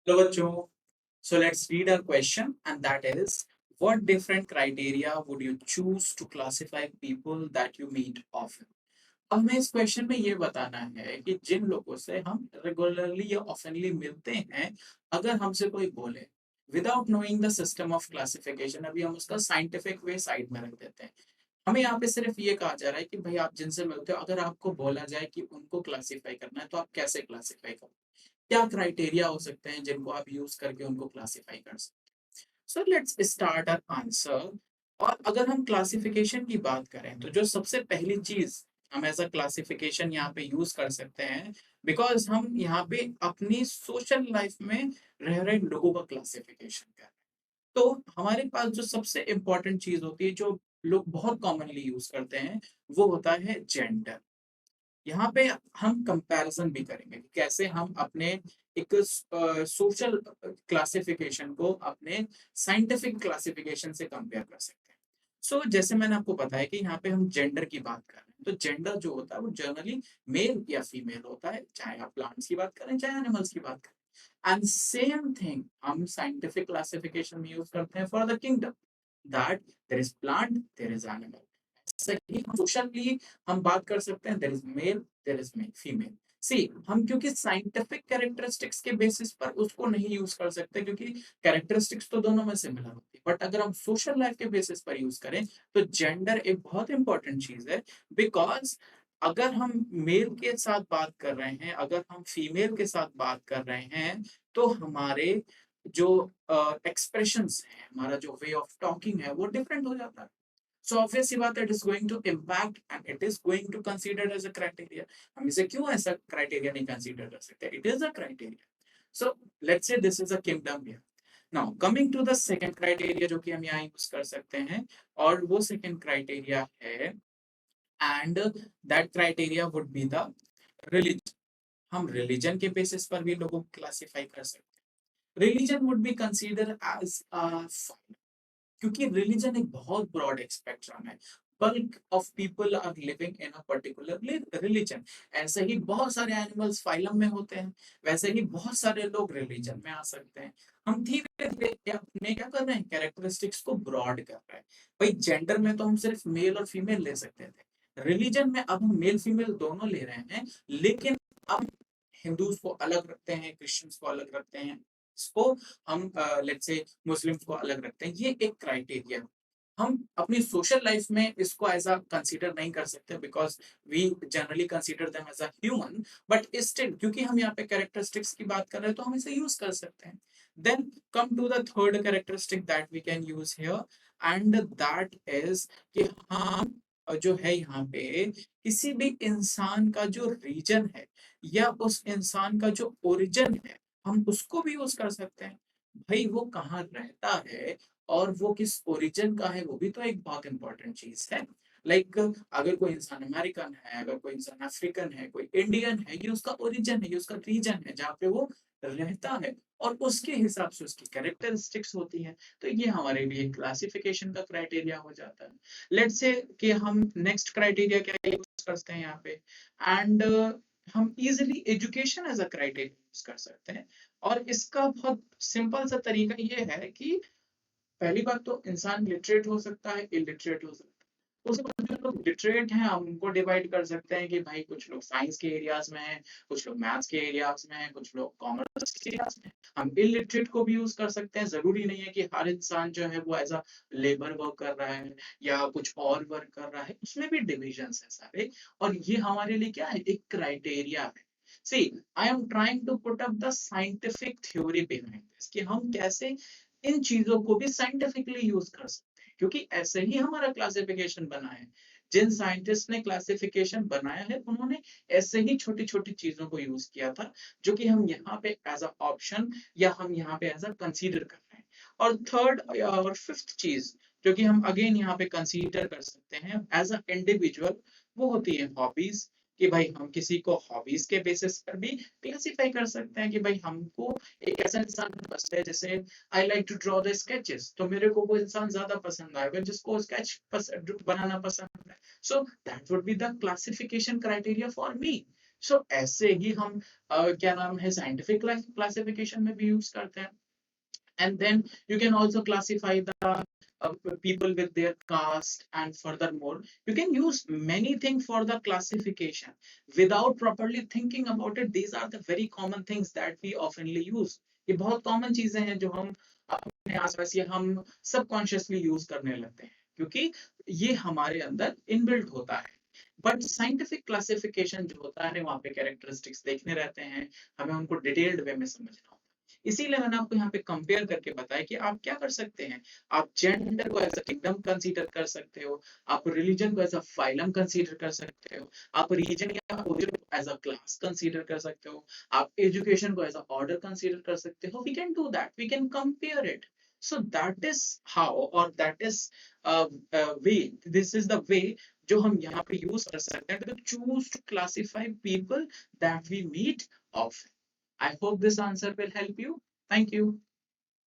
Hello, बच्चों. So let's read our question, and that is, what different criteria would you choose to classify people that you meet often? अब हमें इस question में ये बताना है कि जिन लोगों से हम रेगुलरली या ऑफनली मिलते हैं, अगर हमसे कोई बोले without knowing the system of classification, अभी हम उसका साइंटिफिक वे साइड में रख देते हैं. हमें यहाँ पे सिर्फ ये कहा जा रहा है कि भाई आप जिनसे मिलते हो, अगर आपको बोला जाए कि उनको क्लासिफाई करना है तो आप कैसे क्लासिफाई करोगे, क्या क्राइटेरिया हो सकते हैं जिनको आप यूज करके उनको क्लासिफाई कर सकते हैं. So let's start our answer. और अगर हम क्लासिफिकेशन की बात करें तो जो सबसे पहली चीज हम एज अ क्लासिफिकेशन यहाँ पे यूज कर सकते हैं, बिकॉज हम यहाँ पे अपनी सोशल लाइफ में रह रहे लोगों का क्लासिफिकेशन कर रहे हैं. तो हमारे पास जो सबसे इंपॉर्टेंट चीज होती है, जो लोग बहुत कॉमनली यूज करते हैं, वो होता है जेंडर. यहाँ पे हम कंपैरिजन भी करेंगे कि कैसे हम अपने एक सोशल क्लासिफिकेशन को अपने साइंटिफिक क्लासिफिकेशन से कंपेयर कर सकते हैं. जैसे मैंने आपको बताया कि यहाँ पे हम जेंडर की बात कर रहे हैं, तो जेंडर जो होता है वो जनरली मेल या फीमेल होता है, चाहे आप प्लांट्स की बात करें चाहे एनिमल्स की बात करें. एंड सेम थिंग हम साइंटिफिक क्लासिफिकेशन में यूज करते हैं for the kingdom, that there is plant, there is animal. सही सोशली हम बात कर सकते हैं, there is male, there is female. See हम क्योंकि साइंटिफिक कैरेक्टरिस्टिक्स के बेसिस पर उसको नहीं यूज कर सकते, क्योंकि कैरेक्टरिस्टिक्स तो दोनों में सिमिलर होती है, बट अगर हम सोशल लाइफ के बेसिस पर यूज करें तो जेंडर एक बहुत इंपॉर्टेंट चीज है. बिकॉज अगर हम मेल के साथ बात कर रहे हैं, अगर हम फीमेल के साथ बात कर रहे हैं, तो हमारे जो एक्सप्रेशंस है, हमारा जो वे ऑफ टॉकिंग है, वो डिफरेंट हो जाता है. सो ऑब्वियस सी बात है, it is going to impact and it is going to considered as a criteria. हम इसे क्यों ऐसा क्राइटेरिया नहीं कंसीडर कर सकते, it is a criteria. So let's say this is a kingdom here. Now coming to the second criteria जो कि हम यहाँ यूज कर सकते हैं, और वो सेकंड क्राइटेरिया है, and that criteria would be the religion. हम रिलीजन के बेसिस पर भी लोगों को क्लासिफाई कर सकते हैं. Religion would be consider as a, क्योंकि रिलीजन एक बहुत ब्रॉड स्पेक्ट्रम है. Bulk of people are living in a particular religion. ऐसे ही बहुत सारे एनिमल्स फाइलम में होते हैं, वैसे ही बहुत सारे लोग रिलीजन में आ सकते हैं. हम धीरे धीरे अपने क्या कर रहे हैं, कैरेक्टरिस्टिक्स को ब्रॉड कर रहे हैं. भाई जेंडर में तो हम सिर्फ मेल और फीमेल ले सकते थे, रिलीजन में अब हम मेल फीमेल दोनों ले रहे हैं. लेकिन अब हिंदूज को अलग रखते हैं, क्रिश्चियंस को अलग रखते हैं, इसको हम लेट्स से मुस्लिम्स को अलग रखते हैं. ये एक क्राइटेरिया. हम अपनी सोशल लाइफ में इसको एज अ कंसीडर नहीं कर सकते, because we generally consider them as a human. But still क्योंकि हम यहाँ पे कैरेक्टरिस्टिक्स की बात कर रहे हैं, तो हम इसे यूज कर सकते हैं. Then come to the third characteristic that we can use here, and that is कि हम जो है यहाँ पे किसी भी इंसान का जो रीजन है, या उस इंसान का जो ओरिजिन है, हम उसको भी यूज कर सकते हैं. भाई वो कहाँ रहता है और वो किस ओरिजिन का है, वो भी तो एक बहुत इंपॉर्टेंट चीज है. लाइक अगर कोई इंसान अमेरिकन है, अगर कोई इंसान अफ्रीकन है, कोई इंडियन है, ये उसका ओरिजिन है, ये उसका रीजन है जहाँ पे वो रहता है, और उसके हिसाब से उसकी कैरेक्टरिस्टिक्स होती है. तो ये हमारे लिए क्लासिफिकेशन का क्राइटेरिया हो जाता है. लेट्स से कि हम नेक्स्ट क्राइटेरिया क्या यूज करते हैं यहाँ पे, एंड हम easily education as a criteria use कर सकते हैं. और इसका बहुत सिंपल सा तरीका ये है कि पहली बात तो इंसान लिटरेट हो सकता है, इलिटरेट हो सकता है. उसके बाद जो लोग लिटरेट हैं, हम उनको डिवाइड कर सकते हैं कि भाई कुछ लोग साइंस के एरियाज में हैं, कुछ लोग मैथ्स के एरियाज में हैं, कुछ लोग कॉमर्स के एरियाज में हैं. हम इलिटरेट को भी यूज कर सकते हैं. जरूरी नहीं है कि हर इंसान जो है वो एज अ लेबर वर्क कर रहा है या कुछ और वर्क कर रहा है, उसमें भी डिविजन है सारे. और ये हमारे लिए क्या है, एक क्राइटेरिया है. See I am trying to put up the scientific theory behind this, कि हम कैसे इन चीजों को भी साइंटिफिकली यूज कर सकते हैं, क्योंकि ऐसे ही हमारा क्लासिफिकेशन बना है. जिन साइंटिस्ट ने क्लासिफिकेशन बनाया है, उन्होंने ऐसे ही छोटी छोटी चीजों को यूज किया था, जो कि हम यहाँ पे एज अ ऑप्शन या हम यहाँ पे एज अ कंसीडर कर रहे हैं. और थर्ड और फिफ्थ चीज जो कि हम अगेन यहाँ पे कंसीडर कर सकते हैं एज अ इंडिविजुअल, वो होती है हॉबीज. कि भाई हम किसी को हॉबीज के बेसिस पर भी क्लासिफाई कर सकते हैं, कि भाई हमको एक ऐसा इंसान पसंद है, जैसे I like to draw the sketches, तो मेरे को वो इंसान ज्यादा पसंद आएगा जिसको स्केच बनाना पसंद है. So that would be the classification criteria for me. So ऐसे ही हम क्या नाम है साइंटिफिक क्लासिफिकेशन में भी यूज करते हैं. And then you can also classify the people with their caste, and furthermore you can use many things for the classification without properly thinking about it. These are the very common things that we oftenly use. ये बहुत common चीजें हैं जो हम अपने आसपास या हम सबकॉन्शियसली यूज करने लगते हैं क्योंकि ये हमारे अंदर इनबिल्ट होता है. बट साइंटिफिक क्लासिफिकेशन जो होता है वहाँ पे कैरेक्टरिस्टिक्स देखने रहते हैं, हमें उनको डिटेल्ड वे में समझना होता है. इसीलिए मैंने आपको यहाँ पे कंपेयर करके बताया कि आप क्या कर सकते हैं. आप जेंडर को एज अ किंगडम कंसीडर कर सकते हो, आप रिलीजन को एज अ फाइलम कंसीडर कर सकते हो, आप रीजन या ओरिजिन को एज अ क्लास कंसीडर कर सकते हो, आप एजुकेशन को एज अ ऑर्डर कंसीडर कर सकते हो. We can do that, we can compare it. So that is how, or that is way, this is the way जो हम यहाँ पे यूज कर सकते हैं to choose to classify people that we meet often. I hope this answer will help you. Thank you.